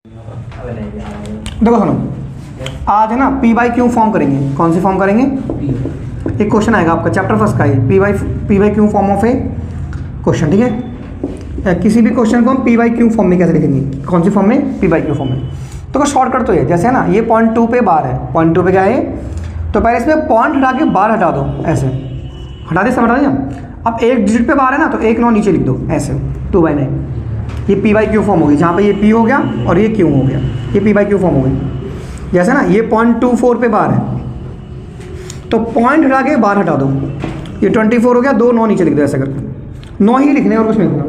देखो सुनो, आज है ना पी बाई क्यू फॉर्म करेंगे। कौन सी फॉर्म करेंगे? एक क्वेश्चन आएगा आपका चैप्टर फर्स्ट का, ये P by Q form of A question, ठीक है। किसी भी क्वेश्चन को हम पी बाई क्यू फॉर्म में कैसे लिखेंगे? कौन सी फॉर्म में? पी बाई क्यू फॉर्म में। तो शॉर्टकट तो ये जैसे है ना, ये पॉइंट 2 पे बार है, पॉइंट 2 पे क्या है? तो पहले इसमें पॉइंट हटा के बार हटा दो, ऐसे हटा दे, सब हटा दिया। अब एक डिजिट पे बार है ना, तो एक 9 नीचे लिख दो, ऐसे 2/9। ये पी बाई क्यू फॉर्म होगी, जहाँ पे ये पी हो गया और ये क्यू हो गया, ये पी बाई क्यू फॉर्म हो गई। जैसे ना ये 0.24 पे बार है, तो पॉइंट हटा के बार हटा दो, ये 24 हो गया, 2 9 नीचे लिख दो, ऐसे करके 9 ही लिखने और कुछ नहीं लिखना।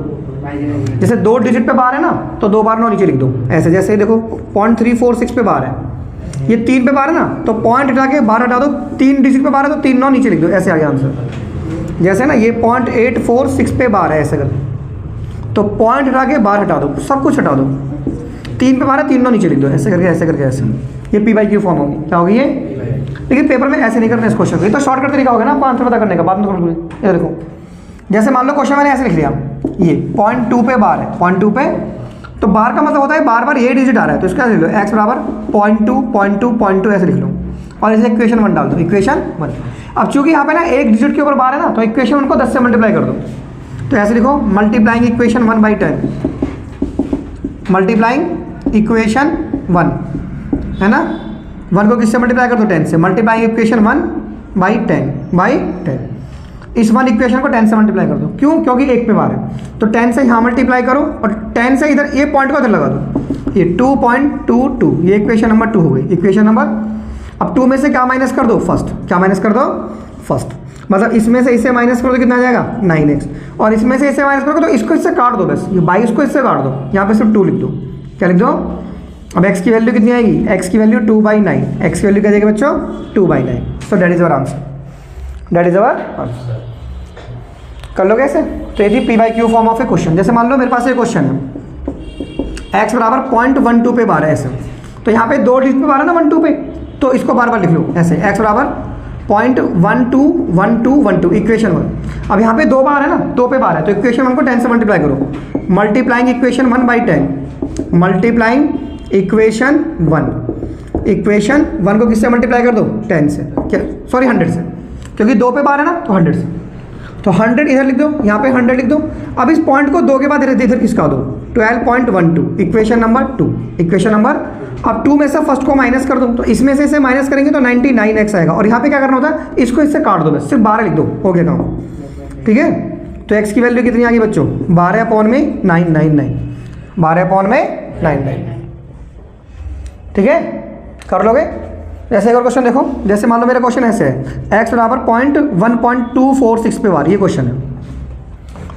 जैसे 2 डिजिट पे बार है ना, तो 2 बार 9 नीचे लिख दो, ऐसे। जैसे देखो 0.346 पे बार है, ये 3 पे बार है ना, तो पॉइंट हटा के बार हटा दो, 3 डिजिट पे बार है तो 3 9 नीचे लिख दो, ऐसे आ गया आंसर। जैसे ना ये 0.846 पे बार है, ऐसे करके, तो पॉइंट हटा के बार हटा दो, सब कुछ हटा दो, 3 पे बार है, 3 9 नीचे लिख दो, ऐसे करके ऐसे करके ऐसे। ये पी बाई क्यू फॉर्म होगी। क्या होगी ये? लेकिन पेपर में ऐसे नहीं करना इस क्वेश्चन को, ये तो शॉर्टकट तरीका होगा ना आपको आंसर पता करने का। बाद में ये देखो, जैसे मान लो क्वेश्चन मैंने ऐसे लिख लिया, ये 0.2 पे बार है, 0.2 पे, तो बार का मतलब होता है बार बार ये डिजिट आ रहा है, तो इसका लिख लो x बराबर 0.2 0.2 0.2 ऐसे लिख लो, और इसे इक्वेशन 1 डाल दो, इक्वेशन 1। अब चूंकि यहाँ पे ना एक डिजिट के ऊपर बार है ना, तो इक्वेशन 1 को 10 से मल्टीप्लाई कर दो, तो ऐसे लिखो मल्टीप्लाइंग इक्वेशन 1/10, मल्टीप्लाइंग इक्वेशन 1 है ना, 1 को किससे मल्टीप्लाई कर दो? 10 से। मल्टीप्लाइंग इक्वेशन 1/10 इस 1 इक्वेशन को 10 से मल्टीप्लाई कर दो। क्यों? क्योंकि एक पे बार है, तो 10 से यहाँ मल्टीप्लाई करो और 10 से इधर ये पॉइंट को इधर लगा दो, ये 2.22, ये इक्वेशन नंबर 2 हो गई। इक्वेशन नंबर, अब 2 में से क्या माइनस कर दो? फर्स्ट। क्या माइनस कर दो? फर्स्ट। मतलब इसमें से इसे माइनस करो तो कितना आ जाएगा? 9x, और इसमें से इसे माइनस करोगे तो इसको इससे काट दो, बस ये 22 को इससे काट दो, यहाँ पे सिर्फ 2 लिख दो। क्या लिख दो? अब x की वैल्यू कितनी आएगी? x की वैल्यू 2/9, x की वैल्यू क्या देगी बच्चों? 2/9। So that is our answer, that is our answer. कर लोगे ऐसे? तो यदि P by Q form of A question, जैसे मान लो मेरे पास एक क्वेश्चन है, x बराबर 0.12 पे बार है, ऐसे, तो यहाँ पे 2 डिजिट पे बार है ना 12 पे, तो इसको बार बार लिख लो ऐसे, x बराबर 0.121212 इक्वेशन 1। अब यहाँ पे 2 बार है ना, 2 पे बार है, तो इक्वेशन 1 को 10 से मल्टीप्लाई करो, multiplying equation 1/10, multiplying equation 1, equation 1 को किससे मल्टीप्लाई कर दो? 10 से, क्या सॉरी 100 से, क्योंकि 2 पे बार है ना, तो 100 से, तो 100 इधर लिख दो, यहाँ पे 100 लिख दो। अब इस पॉइंट को 2 के बाद इधर खिसका दो, 12.12 इक्वेशन नंबर 2, इक्वेशन नंबर। अब 2 में से फर्स्ट को माइनस कर दो, तो इसमें से इसे माइनस करेंगे तो 99x आएगा, और यहाँ पे क्या करना होता है? इसको इससे काट दो, बस सिर्फ 12 लिख दो, हो गया काम, ठीक है। तो x की वैल्यू कितनी आ गई बच्चों? 12/999, 12/999, ठीक है। कर लोगे? जैसे एक और क्वेश्चन देखो, जैसे मान लो मेरा क्वेश्चन ऐसे है, x बराबर 1.246 पे बार, ये क्वेश्चन है।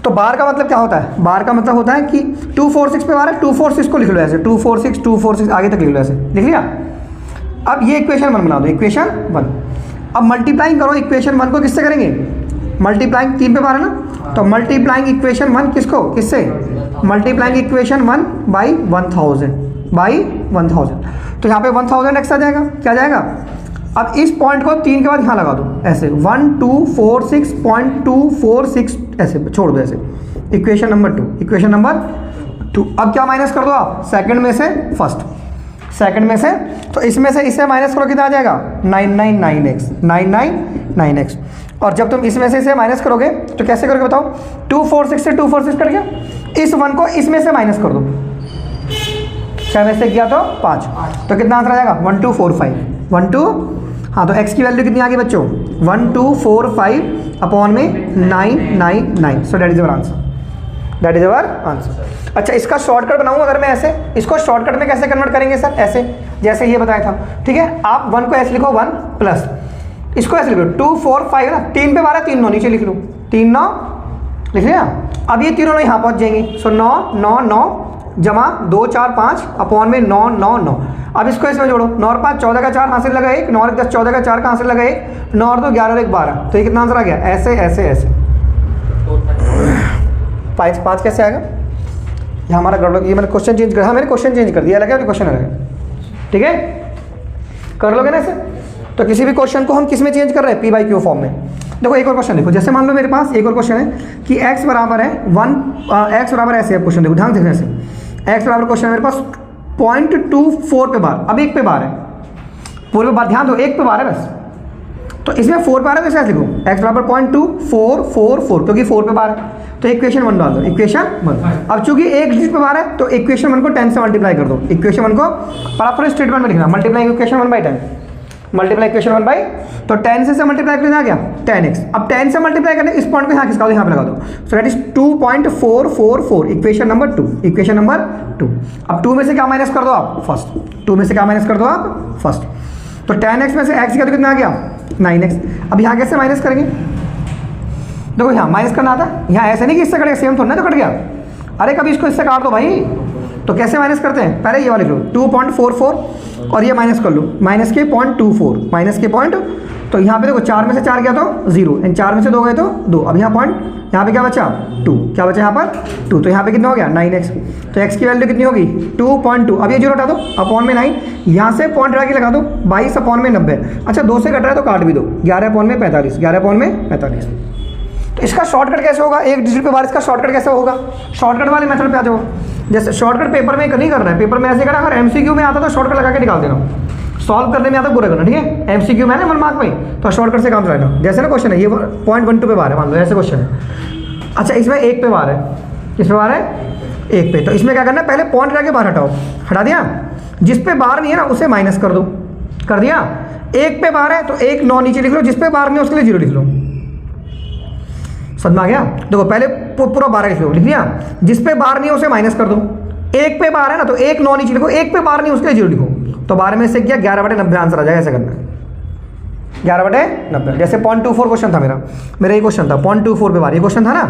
तो बार का मतलब क्या होता है? बार का मतलब होता है कि 246 पे बार है, 246 को लिख लो ऐसे, 246 आगे तक लिख लो, ऐसे लिख लिया। अब ये इक्वेशन 1 बना दो, इक्वेशन 1। अब मल्टीप्लाइंग करो इक्वेशन 1 को, किससे करेंगे? मल्टीप्लाइंग 3 पे बार है ना, तो मल्टीप्लाइंग इक्वेशन 1 किसको? किससे? मल्टीप्लाइंग इक्वेशन 1 बाई 1000, तो यहाँ पे 1000x आ जाएगा। क्या आ जाएगा? अब इस पॉइंट को 3 के बाद यहाँ लगा दो, ऐसे 1246.246 ऐसे छोड़ दो, ऐसे इक्वेशन नंबर 2, इक्वेशन नंबर 2। अब क्या माइनस कर दो आप? सेकंड में से फर्स्ट, सेकंड में से, तो इसमें से इसे माइनस करो, कितना आ जाएगा? 999x। और जब तुम इसमें से इसे माइनस करोगे तो कैसे करोगे बताओ? 246 से 246 कट गया, इस 1 को इसमें से माइनस कर दो, 6 में से किया तो 5, तो कितना आंसर आ जाएगा? 1245, 12। हाँ, तो x की वैल्यू कितनी आ गई बच्चों? 1245/999। So that is our answer, that is our answer. अच्छा, इसका शॉर्टकट बनाऊँ अगर मैं ऐसे, इसको शॉर्टकट में कैसे कन्वर्ट करेंगे सर? ऐसे, जैसे ये बताया था, ठीक है। आप 1 को ऐसे लिखो, 1 प्लस, इसको ऐसे लिखो 245 ना, 3 पे बार है, 3 9 नीचे लिख लो, 3 9 लिख लिया। अब ये तीनों यहाँ पहुँच जाएंगे, सो 9 9 9 जमा 2 4 5 अपॉन में 9 9 9। अब इसको इसमें जोड़ो, 9 और 5 14 का 4 हासिल लगा 1, 9 और 10 14 का 4 का हासिल लगा 1, 9 और 2 11 और 1 12, तो ये कितना आंसर आ गया? ऐसे ऐसे ऐसे। 5 कैसे आएगा? ये हमारा गड़बड़, ये मैंने क्वेश्चन चेंज कर, हाँ मैंने क्वेश्चन चेंज कर दिया, अलग है क्वेश्चन अलग है, ठीक है। कर लोगे ना ऐसे? तो किसी भी क्वेश्चन को हम किस में चेंज कर रहे हैं? पी बाई क्यू फॉर्म में। देखो एक और क्वेश्चन देखो, जैसे मान लो मेरे पास एक और क्वेश्चन है कि x बराबर है 1, x बराबर ऐसे है क्वेश्चन, देखो ध्यान देखने से, x बराबर क्वेश्चन है मेरे पास 0.24 पे बार, अब 1 पे बार है, पूरे पे बार, ध्यान दो 1 पे बार है बस, तो इसमें 4 पे बार है तो कैसे लिखूँ, x बराबर 0.2444 क्योंकि 4 पे बार है, तो इक्वेशन 1 डाल दो, इक्वेशन 1। अब चूंकि एक डिजिट पे बार है तो इक्वेशन 1 को 10 से मल्टीप्लाई कर दो, इक्वेशन 1 को पर स्टेटमेंट में लिखना, multiply equation 1/10, multiply equation 1 by, तो 10 से मल्टीप्लाई करना क्या 10x, अब 10 से मल्टीप्लाई करने इस पॉइंट को यहाँ खिसका दो, यहाँ पे लगा दो, so that is 2.444, equation number 2, equation number 2। अब 2 में से क्या माइनस कर दो आप, फर्स्ट, 2 में से क्या माइनस कर दो आप, फर्स्ट, तो 10x में से x का तो कितना आ गया 9x। अब यहाँ कैसे माइनस करेंगे, देखो यहाँ माइनस करना आता, यहाँ ऐसे नहीं कि इससे कटेगा, सेम थोड़ा ना तो कट गया, अरे कभी इसको इससे काट दो भाई, तो कैसे माइनस करते हैं, पहले ये वाला लिख लो 2.44 और ये माइनस कर लो, माइनस के 0.24, माइनस के पॉइंट, तो यहाँ पे देखो 4 में से 4 गया तो 0, एंड 4 में से 2 गए तो 2, अब यहाँ पॉइंट, यहाँ पे क्या बचा 2, क्या बचा यहाँ पर 2, तो यहाँ पे कितना हो गया 9x, तो x की वैल्यू कितनी होगी 2.2, अब ये 0 हटा दो, अपॉन में 9, यहाँ से पॉइंट हटा के लगा दो 22 अपॉन में 90, अच्छा 2 से कट रहा है तो काट भी दो, 11 अपॉन में 45, 11 अपॉन में 45। तो इसका शॉर्टकट कैसे होगा, एक डिजिट पे बार इसका शॉर्टकट कैसे होगा, शॉर्टकट वाले मेथड पे आ जाओ, जैसे शॉर्टकट पेपर में नहीं करना है, पेपर में ऐसे करना, अगर एमसीक्यू में आता तो शॉर्टकट लगा के निकाल देना, सॉल्व करने में आता पूरा करना, ठीक है, एमसीक्यू में है ना 1 मार्क में, तो शॉर्टकट से काम चलाना, जैसे ना क्वेश्चन है ये 0.12 पे बार है, मान लो ऐसे क्वेश्चन है, अच्छा इसमें 1 पे बार है, किस पे बार है 1 पे, तो इसमें क्या करना है, पहले पॉइंट लगा के बाहर हटाओ, हटा दिया, जिस पे बार नहीं है ना उसे माइनस कर दो, कर दिया, 1 पे बार है तो 1 9 नीचे लिख लो, जिस पे बार नहीं है उसके लिए 0 लिख लो, समझ में आ गया, देखो पहले पूरा 12 लिख लो, लिख दिया, जिस पे बार नहीं है उसे माइनस कर दो, 1 पे बार है ना तो 1 9 नीचे लिखो, 1 पे बार नहीं उसके लिए 0 लिखो, तो 12 में से क्या 11/90 आंसर आ जाएगा, ऐसे करना है 11/90, जैसे 0.24 क्वेश्चन था मेरा ये क्वेश्चन था 0.24 पे बार, ये क्वेश्चन था ना,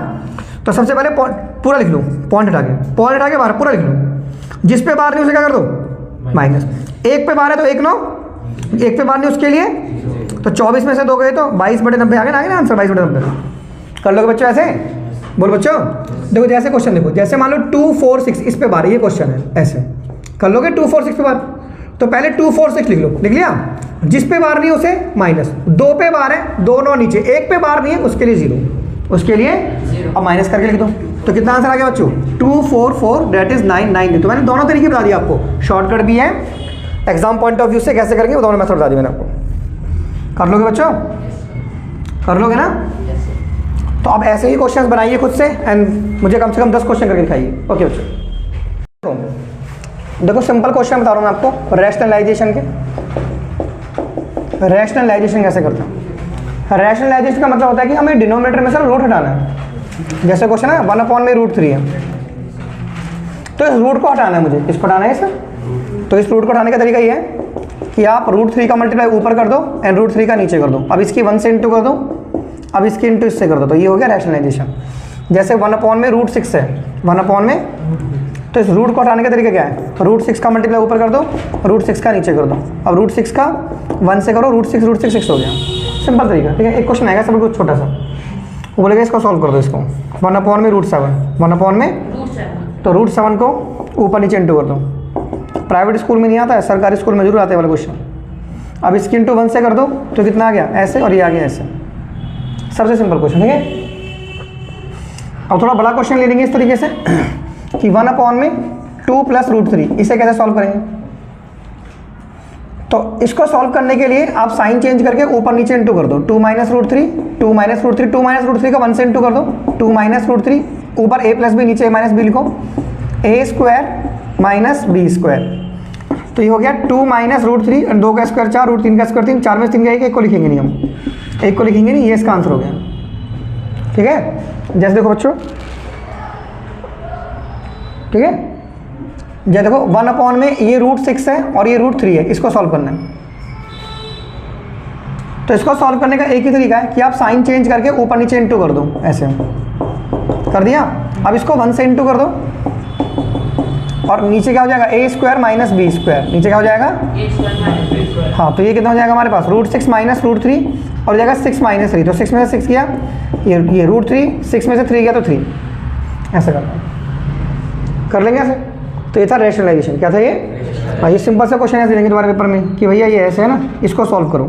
तो सबसे पहले पूरा लिख लो, पॉइंट हटा के बाहर पूरा लिख लो, जिस पे बार नहीं उसे क्या कर दो माइनस, 1 पे बार है तो 1 9, 1 पे बार नहीं उसके लिए, तो 24 में से 2 गए तो 22/90 आ गया ना आंसर, 22/90 कर लोगे बच्चों ऐसे, बोलो बच्चों, देखो जैसे क्वेश्चन देखो, जैसे मान लो 246 इस पे बार है, ये क्वेश्चन है, ऐसे कर लोगे 246 पे बार, तो पहले 246 लिख लो, लिख लिया, जिस पे बार नहीं है उसे माइनस, 2 पे बार है 2 9 नीचे, 1 पे बार नहीं है उसके लिए 0, उसके लिए अब माइनस करके लिख दो, तो कितना आंसर आ गया बच्चों 244, दैट इज 990। तो मैंने दोनों तरीके बता दिया आपको, शॉर्टकट भी है, एग्जाम पॉइंट ऑफ व्यू से कैसे करेंगे वो दोनों मेथड बता दिया मैंने आपको, कर लोगे बच्चों, कर लोगे ना, तो अब ऐसे ही क्वेश्चंस बनाइए खुद से, एंड मुझे कम से कम 10 क्वेश्चन करके दिखाइए, ओके बच्चों। देखो सिंपल क्वेश्चन बता रहा हूँ मैं आपको, रैशनलाइजेशन के, रैशनलाइजेशन कैसे करते हैं, रैशनलाइजेशन का मतलब होता है कि हमें डिनोमिनेटर में से रूट हटाना है, जैसे क्वेश्चन है 1/√3 है, तो इस रूट को हटाना है मुझे, इसको हटाना है इसे, तो इस रूट को हटाने का तरीका ये है कि आप √3 का मल्टीप्लाई ऊपर कर दो एंड √3 का नीचे कर दो, अब इसकी 1 से इंटू कर दो, अब इसकी इंटू इससे कर दो, तो ये हो गया रैशनलाइजेशन। जैसे 1/√6 है, 1 में, तो इस रूट को हटाने का तरीका क्या है, तो √6 का मल्टीप्लाई ऊपर कर दो, √6 का नीचे कर दो, अब √6 का 1 से करो, √6 6 हो गया, सिंपल तरीका, ठीक है। एक क्वेश्चन आएगा सब कुछ छोटा सा, वो बोलेगा इसको सॉल्व कर दो, इसको 1/√7, 1 में, तो √7 को ऊपर नीचे इंटू कर दो, प्राइवेट स्कूल में नहीं आता है, सरकारी स्कूल में जरूर आते हैं वाला क्वेश्चन, अब इसकी इंटू 1 से कर दो तो कितना आ गया ऐसे, और ये आ गया ऐसे, सबसे सिंपल क्वेश्चन, ठीक है। अब थोड़ा बड़ा क्वेश्चन ले लेंगे इस तरीके से कि 1/2 + √3, इसे कैसे सॉल्व करेंगे, तो इसको सॉल्व करने के लिए आप साइन चेंज करके ऊपर नीचे इंटू कर दो, 2 - √3, 2 - √3, 2 - √3 का 1 से इंटू कर दो, 2 - √3, ऊपर a + b, नीचे a - b लिखो, a² - b², तो ये हो गया 2 - √3, 2 का स्क्वायर 4, √3 का स्क्वायर 3, 4 में से 3 जाएगा, 1 को लिखेंगे नहीं, हम 1 को लिखेंगे नहीं, ये इसका आंसर हो गया, ठीक है। जैसे देखो बच्चों, ठीक है, जैसे देखो 1 में ये √6 है और ये √3 है, इसको सॉल्व करना है, तो इसको सॉल्व करने का एक ही तरीका है कि आप साइन चेंज करके ऊपर नीचे इंटू कर दो, ऐसे कर दिया, अब इसको 1 से इंटू कर दो, और नीचे क्या हो जाएगा a² - b², नीचे क्या हो जाएगा हाँ, तो ये कितना हो जाएगा हमारे पास √6 - √3, और जाएगा 6 - 3, तो 6 में से 6 गया, ये √3, 6 में से 3 गया तो 3, ऐसे कर लेंगे ऐसे। तो ये था रैशनलाइजेशन, क्या था ये, हाँ, ये सिंपल सा क्वेश्चन ऐसे लेंगे तुम्हारे पेपर में कि भैया ये ऐसे है ना, इसको सॉल्व करो,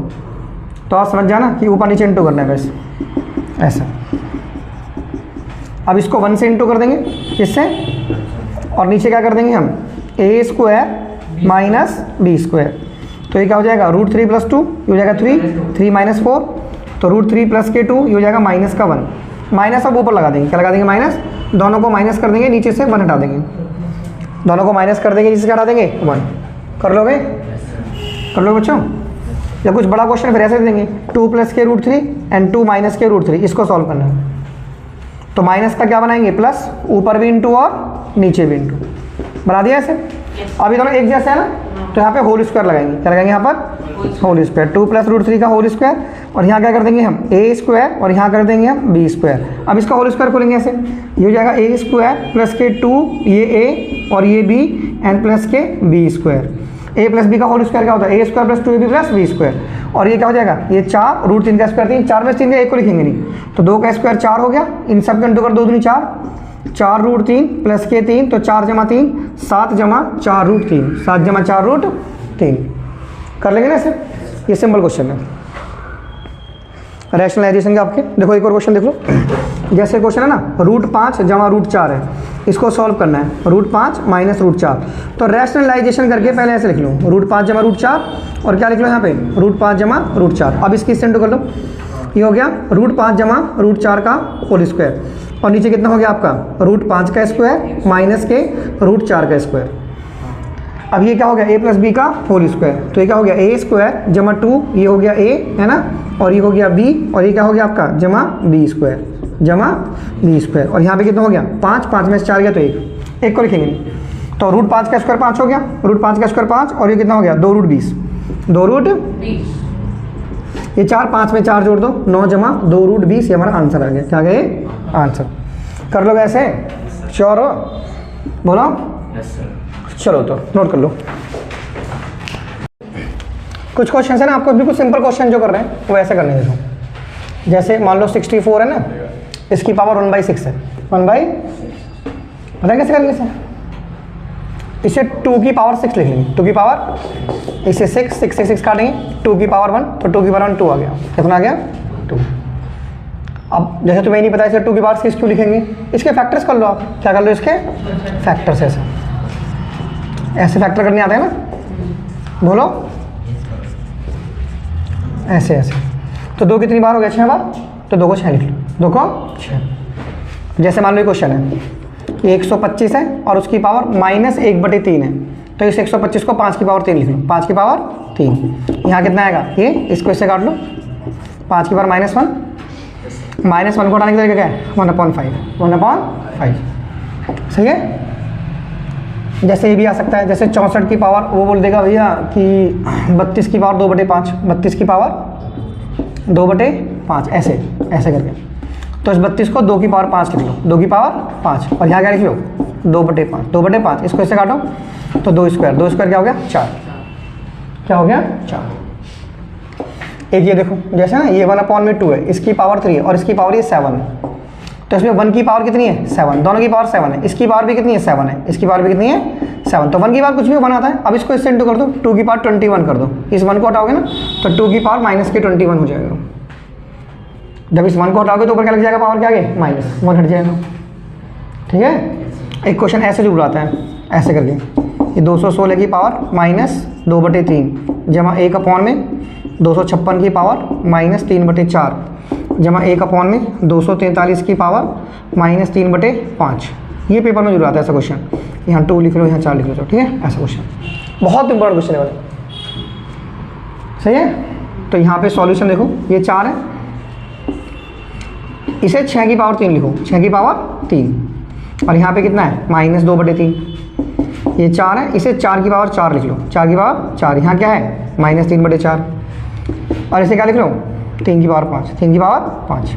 तो आप समझ जाना कि ऊपर नीचे इंटू करना है बस, ऐसा। अब इसको 1 से इंटू कर देंगे इससे, और नीचे क्या कर देंगे हम a² माइनस बी स्क्वायर। तो ये क्या हो जाएगा √3 + 2, ये हो जाएगा 3, 3 - 4, तो √3 + के 2 ये हो जाएगा -1। माइनस अब ऊपर लगा देंगे, क्या लगा देंगे माइनस, दोनों को माइनस कर देंगे, नीचे से 1 हटा देंगे, दोनों को माइनस कर देंगे, नीचे से हटा देंगे 1। कर लोगे, कर लो बच्चों। या कुछ बड़ा क्वेश्चन फिर ऐसे देंगे 2 + के √3 एंड 2 - के √3, इसको सॉल्व करना है। तो माइनस का क्या बनाएंगे प्लस, ऊपर भी इंटू और नीचे भी इंटू, बना दिया ऐसे। अभी दोनों एक जैसे है ना, तो यहाँ पे होल स्क्वायर लगाएंगे, क्या लगाएंगे यहाँ पर होल स्क्वायर, 2 + √3 का होल स्क्वायर, और यहाँ क्या कर देंगे हम a स्क्वायर, और यहाँ कर देंगे हम b स्क्वायर। अब इसका होल स्क्वायर खोलेंगे ऐसे, ये हो जाएगा a स्क्वायर + के 2, ये a और ये b एंड प्लस के b स्क्वायर। a + b का होल स्क्वायर क्या होता है, a square + 2ab + b square. और ये क्या हो जाएगा, ये 4 √3 का स्क्वायर 3, 4 में 3 का 1 को लिखेंगे नहीं, तो 2 का स्क्वायर 4 हो गया, इन सब का इंटू कर 2 दूनी 4, 4 √3 + के 3, तो 4 × 3 7 × 4 √3, 7 × 4 √3। कर लेंगे ना इसे, ये सिंपल क्वेश्चन है रैशनलाइजेशन के आपके। देखो एक और क्वेश्चन देख लो, जैसे क्वेश्चन है ना √5 = √4 है, इसको सॉल्व करना है, √5 - √4। तो रैशनलाइजेशन करके पहले ऐसे लिख लो, √5 = √4, और क्या लिख लो यहाँ पे √5 = √4। अब इसकी इंटू कर लो, ये हो गया √5 = √4 का होल स्क्वायर, और नीचे कितना हो गया आपका √5 का स्क्वायर माइनस के √4 का स्क्वायर। अब ये क्या हो गया a + b का होल स्क्वायर, तो ये क्या हो गया a स्क्वायर जमा 2, ये हो गया a है ना, और ये हो गया b, और ये क्या हो गया आपका जमा b स्क्वायर, और यहाँ पे कितना हो गया 5, 5 में से 4 गया तो 1 को लिखेंगे, तो √5 का स्क्वायर 5 हो गया, √5 का स्क्वायर 5, और ये कितना हो गया 2 √20, 2 √20, ये 4, 5 में 4 जोड़ दो, 9 जमा 2 √20, ये हमारा आंसर आ गया। क्या गया आंसर, कर लो वैसे, श्योर हो, बोलो चलो तो नोट कर लो। कुछ क्वेश्चन है ना आपको बिल्कुल सिंपल क्वेश्चन जो कर रहे हैं वो ऐसे करने देखो, जैसे मान लो 64 है ना, इसकी पावर 1/6 है, 1/, पता है कैसे करेंगे सर, इसे 2 की पावर 6 लिख लेंगे, 2 की पावर, इसे 6 से 6 काटेंगे, 2 की पावर 1, तो 2 की पावर 1 2 आ गया, कितना आ गया 2। अब जैसे तुम्हें नहीं पता इसे 2 की पावर 6 क्यों लिखेंगे, इसके फैक्टर्स कर लो आप, क्या कर लो इसके फैक्टर्स, ऐसे फैक्टर करने आते हैं ना, बोलो ऐसे ऐसे। तो 2 कितनी बार हो गया 6 बार, तो 2 को 6 लिख लो, 2 को 6। जैसे मान लो ये क्वेश्चन है, ये 125 है और उसकी पावर -1/3 है, तो इस 125 को 5 की पावर 3 लिख लो, 5 की पावर 3। यहाँ कितना आएगा, ये इसको इससे काट लो, 5 की पावर -1, -1 को हटाने की तरीका क्या है 1/5, सही है। जैसे ये भी आ सकता है, जैसे 64 की पावर, वो बोल देगा भैया कि 32 की पावर 2/5, 32 की पावर 2/5, ऐसे ऐसे करके, तो इस 32 को 2 की पावर 5 लिख लो, 2 की पावर 5, और यहाँ क्या लिख लो 2/5, 2/5, इसको इससे काटो तो 2 स्क्वायर, 2 स्क्वायर क्या हो गया 4, क्या हो गया 4। एक ये देखो, जैसे ना ये 1/2 है, इसकी पावर 3 है और इसकी पावर ये 7 है, तो इसमें 1 की पावर कितनी है 7, दोनों की पावर 7 है, इसकी पावर भी कितनी है 7 है, इसकी पावर भी कितनी है 7, तो 1 की पावर कुछ भी बनाता है। अब इसको इससे इंटू कर दो, 2 की पावर 21 कर दो, इस 1 को हटाओगे ना तो 2 की पावर -21 हो जाएगा। जब इस 1 को हटाओगे तो ऊपर क्या लग जाएगा, पावर क्या आगे -1 हट जाएगा, ठीक है। एक क्वेश्चन ऐसे जो बुलाता है, ऐसे करके, ये 216 की पावर -2/3 जमा 1 में 256 की पावर -3/4 जमा 1 में 243 की पावर -3/5। ये पेपर में जरूर आता है ऐसा क्वेश्चन, यहाँ 2 लिख लो, यहाँ 4 लिख लो, ठीक है, ऐसा क्वेश्चन बहुत इंपॉर्टेंट क्वेश्चन है, सही है। तो यहाँ पे सॉल्यूशन देखो, ये 4 है, इसे 6 की पावर 3 लिखो, 6 की पावर 3, और यहाँ पे कितना है -2/3, ये 4 है, इसे 4 की पावर 4 लिख लो, 4 की पावर 4, यहाँ क्या है -3/4, और इसे क्या लिख लो 3 की पावर 5, 3 की पावर 5,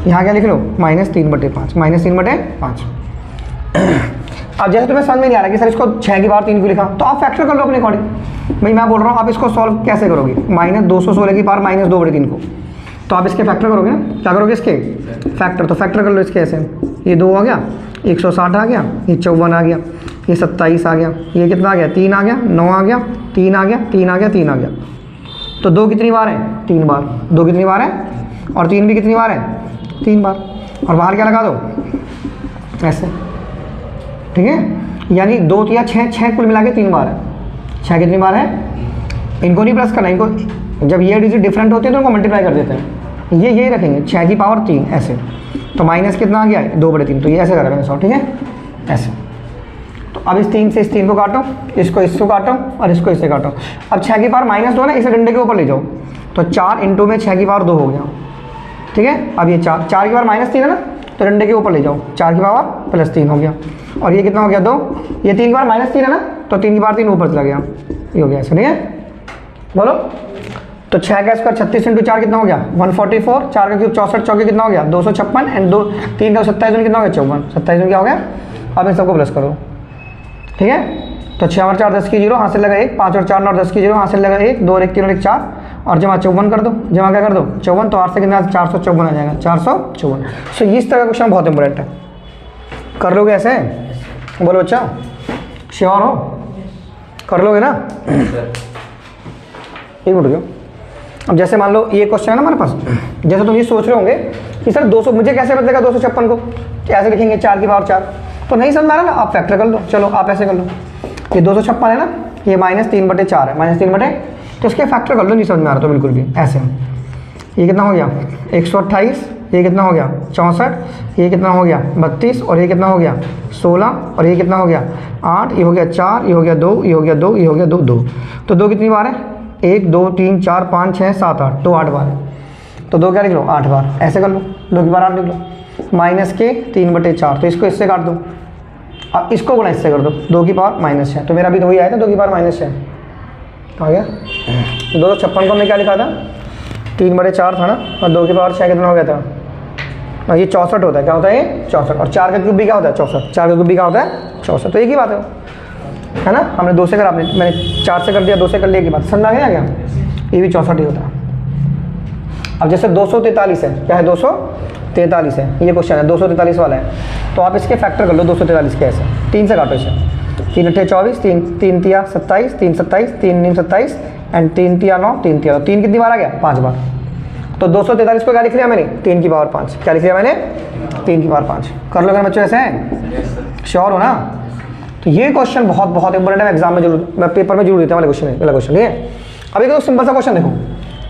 यहाँ क्या लिख लो -3/5, -3/5। अब जैसे तुम्हें समझ में नहीं आ रहा कि सर इसको 6 की पावर 3 क्यों लिखा, तो आप फैक्टर कर लो अपने अकॉर्डिंग। भाई मैं बोल रहा हूँ आप इसको सॉल्व कैसे करोगे, -216 की पावर -2/3 को, तो आप इसके फैक्टर करोगे ना, क्या करोगे इसके फैक्टर, तो फैक्टर कर लो इसके ऐसे, ये 2 आ गया, 160 आ गया, ये 54 आ गया, ये 27 आ गया, ये कितना आ गया 3 आ गया, 9 आ गया, 3 आ गया, 3 आ गया, 3 आ गया, तो 2 कितनी बार है 3 बार, 2 कितनी बार है, और 3 भी कितनी बार है 3 बार, और बाहर क्या लगा दो ऐसे, ठीक है, यानी 2 या 6 कुल मिला के 3 बार है, 6 कितनी बार है, इनको नहीं प्लस करना, इनको जब ये डिजिट डिफरेंट होते हैं तो उनको मल्टीप्लाई कर देते हैं, ये यही रखेंगे 6 की पावर 3 ऐसे, तो माइनस कितना आ गया 2/3, तो ये ऐसे करेंगे सॉल्व, ठीक है ऐसे। तो अब इस 3 से इस 3 को काटो, इसको इसको काटो और इसको इससे काटो। अब 6 की पावर -2 ना, इसे डंडे के ऊपर ले जाओ, तो 4 इंटू में 6 की पावर 2 हो गया, ठीक है। अब ये 4 की पावर -3 है ना, तो डंडे के ऊपर ले जाओ, 4 की पावर +3 हो गया, और ये कितना हो गया 2, ये 3 की पावर -3 है ना, तो 3 की पावर 3 ऊपर चला गया, ये हो गया ऐसे, ठीक है। बोलो, तो 6 का स्क्वायर 36 इंटू 4 कितना हो गया 144, 4 का क्यूब 64, चौके कितना हो गया 256 एंड 2 3 का 27 कितना हो गया 54, 27 क्या हो गया। अब इन सबको प्लस करो, ठीक है। तो 6 और 4 10 की 0, हाथ से लगा 1, 5 और 4 9 10 की 0, हाथ से लगा 1, 2 और 1 3 और 1 4, और जमा 54 कर दो, जमा क्या कर दो 54, तो 8 से कितना 454 आ जाएगा, 454। सो इस तरह का क्वेश्चन बहुत इंपॉर्टेंट है, कर लोगे ऐसे, बोलो बच्चा श्योर हो, कर लोगे ना। एक मिनट रुको, अब जैसे मान लो ये क्वेश्चन है ना हमारे पास, जैसे तुम ये सोच रहे होंगे कि सर 200 मुझे कैसे बदलेगा 256 को, कैसे लिखेंगे 4 की पावर 4, तो नहीं समझ आ रहा ना, आप फैक्टर कर लो, चलो आप ऐसे कर लो, ये 256 है ना, ये -3/4 है, -3 तो इसके फैक्टर कर लो, नहीं समझ में आ रहा तो बिल्कुल भी ऐसे। ये कितना हो गया 128, ये कितना हो गया 64, ये कितना हो गया 32, और ये कितना हो गया 16, और ये कितना हो गया 8, ये हो गया 4, ये हो गया 2, ये हो गया 2, ये हो गया 2 2, तो 2 कितनी बार है 1 2 3 4 5 6 7 8, तो 8 बार है, तो 2 क्या लिख लो 8 बार, ऐसे कर लो, 2 की बार 8 लिख लो, -3/4, तो इसको इससे काट दो, अब इसको गुणा इससे कर दो, 2 की पावर -6, तो मेरा भी तो वही आया था 2 की पावर -6 आ गया। 256 को हमने क्या लिखा था 3/4 था ना, और 2 की पावर 6 कितना हो गया था, और ये 64 होता है, क्या होता है ये 64, और 4 का क्यूब भी क्या होता है 64, 4 का क्यूब भी क्या होता है 64, तो एक ही बात है ना, हमने 2 से करा, मैंने 4 से कर दिया, 2 से कर लिया की बात, समझ आ गया क्या, ये भी 64 ही होता है। अब जैसे 243 है, क्या है 243 है, ये क्वेश्चन है 243 वाला है, तो आप इसके फैक्टर कर लो 243 के ऐसे, 3 से काटो इसे, 3 × 24, 3 × 27, 3 27, 3 × 27 एंड 3 × 9, 3 × 3 कितनी बार आ गया 5 बार, तो 243 को क्या लिख लिया मैंने 3 की पावर 5, क्या लिख लिया मैंने 3 की पावर 5, कर लोगे बच्चों ऐसे, श्योर हो ना। तो ये क्वेश्चन बहुत बहुत इंपॉर्टेंट है, एग्जाम में जरूर, मैं पेपर में जरूर देता हूँ वाले क्वेश्चन, वाला क्वेश्चन, ठीक है। अब एक सिंपल सा क्वेश्चन देखो,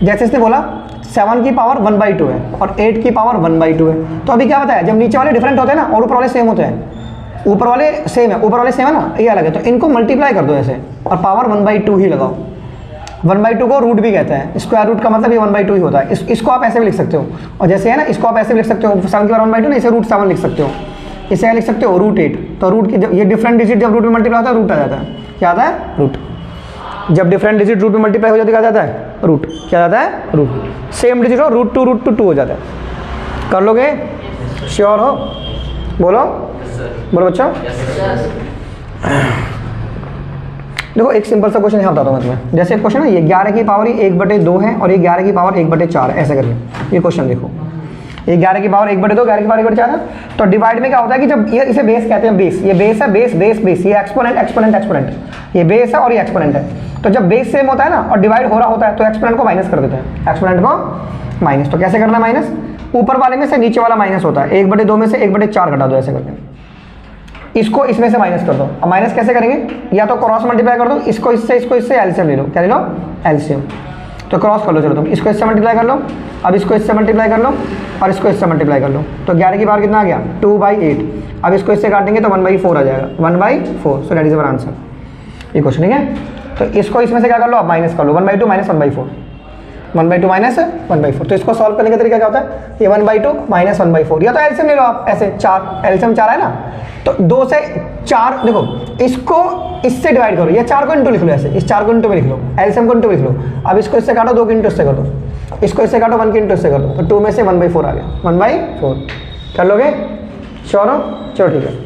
जैसे इसने बोला 7 की पावर 1/2 है और 8 की पावर 1/2 है, तो अभी क्या बताया, जब नीचे वाले डिफरेंट होते हैं ना और ऊपर वाले सेम होते हैं, ऊपर वाले सेम है, ऊपर वाले सेम है ना, ये अलग है, तो इनको मल्टीप्लाई कर दो ऐसे, और पावर 1/2 ही लगाओ, 1/2 को रूट भी कहते हैं, स्क्वायर रूट का मतलब ये 1/2 ही होता है, इसको आप ऐसे भी लिख सकते हो, और जैसे है ना इसको आप ऐसे भी लिख सकते हो, 7 की पावर 1/2 ना, इसे √7 लिख सकते हो, इसे लिख सकते हो √8, तो रूट की ये डिफरेंट डिजिट जब रूट में मल्टीप्लाई होता है रूट आ जाता है, क्या आता है रूट, जब डिफरेंट डिजिट रूट में मल्टीप्लाई हो जाती है क्या जाता है रूट, क्या जाता है रूट, सेम डिजिट हो √2 हो जाता है, कर लोगे श्योर हो, बोलो बोलो बच्चा। देखो एक सिंपल सा क्वेश्चन यहाँ बताता हूँ मैं तुम्हें, जैसे क्वेश्चन है ये 11 की पावर 1/2 है और ये 11 की पावर 1/4 है, ऐसे करके ये क्वेश्चन देखो, ये 11 की पावर 1/2, 11 की पावर 1/4 है, तो डिवाइड में क्या होता है कि जब ये इसे बेस कहते हैं, बेस, ये बेस है, बेस बेस बेस, ये एक्सपोनेंट एक्सपोनेंट एक्सपोनेंट, ये बेस है और ये एक्सपोनेंट है, तो जब बेस सेम होता है ना और डिवाइड हो रहा होता है तो एक्सपोनेंट को माइनस कर देते हैं, एक्सपोनेंट को माइनस, तो कैसे करना माइनस, ऊपर वाले में से नीचे वाला माइनस होता है, 1/2 में से 1/4 घटा दो, ऐसे करके इसको इसमें से माइनस कर दो। अब माइनस कैसे करेंगे, या तो क्रॉस मल्टीप्लाई कर दो, इसको इससे एलसीएम ले लो, क्या ले लो एलसीएम, तो क्रॉस कर लो, चलो तुम इसको इससे मल्टीप्लाई कर लो, अब इसको इससे मल्टीप्लाई कर लो और इसको इससे मल्टीप्लाई कर लो, तो 11 की पावर कितना आ गया 2/8, अब इसको इससे काटेंगे तो 1/4 आ जाएगा, 1/4, so that is our answer, ये क्वेश्चन, ठीक है। तो इसको इसमें से क्या कर लो आप माइनस कर लो, 1/2 माइनस 1/4, 1/2 माइनस 1/4, तो इसको सॉल्व करने का तरीका क्या होता है, ये 1/2 माइनस 1/4, या तो एलसीएम ले लो आप ऐसे, 4 एलसीएम 4 है ना, तो 2 से 4 देखो, इसको इससे डिवाइड करो, या 4 को इंटू लिख लो ऐसे, इस 4 को इंटू में लिख लो, एलसीएम को इंटू लिख लो, अब इसको इससे काटो 2 के इंटू इससे कर दो, इसको इससे काटो 1 के इंटू इससे कर दो, तो 2 में से 1/4 आ गया, 1/4, कर लोगे श्योर हो, चलो ठीक है।